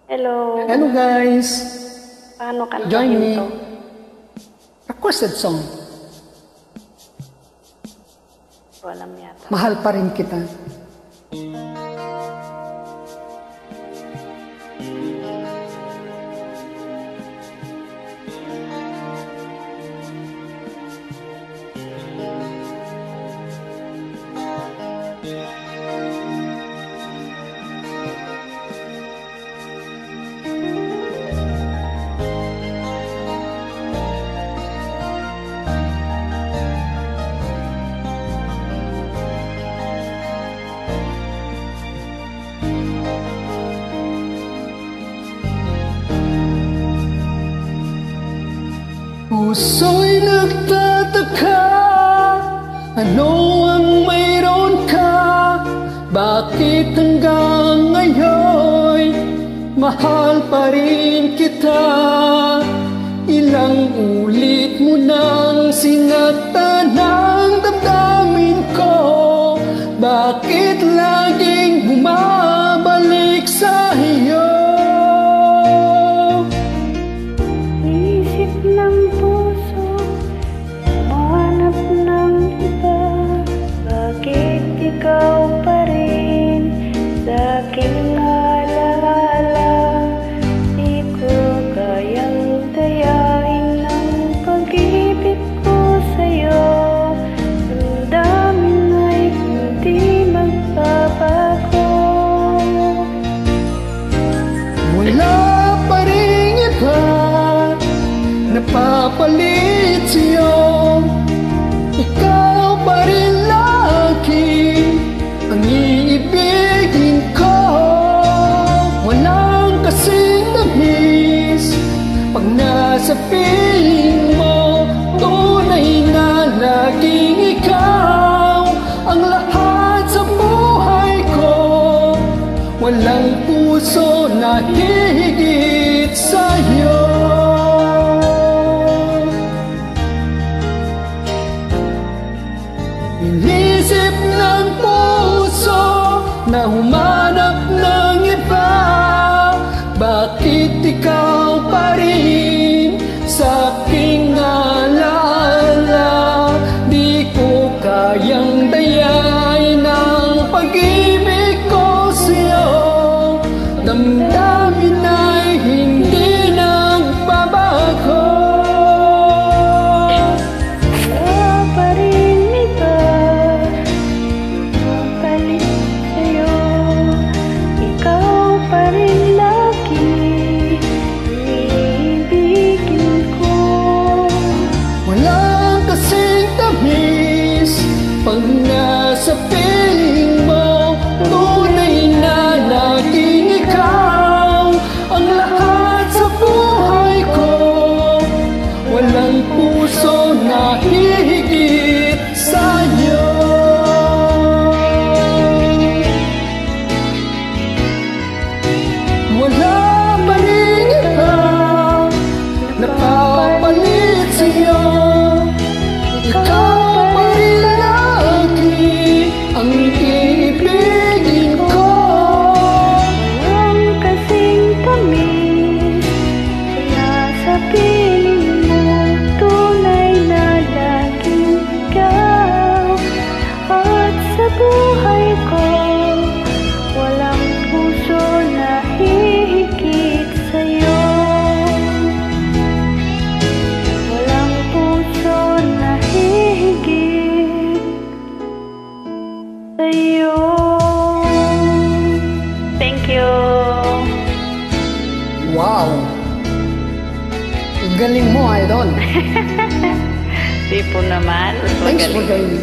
Hello. Hello guys. Paano kantahin Join me. to? Requested song. Walam yata. Mahal pa rin kita. Puso'y nagtataka, ano ang mayroon ka? Bakit hanggang ngayon mahal pa rin kita? Ilang ulit mo nang sinaktan ang damdamin ko. Bakit laging bumabalik sa iyo? Ikaw pa rin sa aking alaala. Di ko kayang dayain ang pag-ibig ko sa'yo. Damdamin ay hindi magbabago. Wala pa rin iba napapalit sa'yo. Ikaw pa rin ang iibigin ko. Walang kasing tamis pag nasa piling mo. Tunay na laging ikaw ang lahat sa buhay ko. Walang puso na hihigit sa'yo. Inisip ng puso na humanap ng iba. Bakit ikaw pa rin sa aking alaala? Di ko kayang dayain ang pag-ibig ko sa'yo. Damdamin ay hindi nagbabago. Pag nasa piling mo, tunay na laging ikaw ang lahat sa buhay ko. Walang puso na hihigit sa'yo. Wala pa rin iba nakapalit sa'yo. Ikaw ang iibigin ko. Walang kasing tamis kaya sa piling mo. Tunay na laging ikaw. At sa buhay ko walang puso na hihigit sa'yo. Walang puso na hihigit sa'yo. Thank you. Wow! Galing mo, idol. Di po naman. Thanks for galing.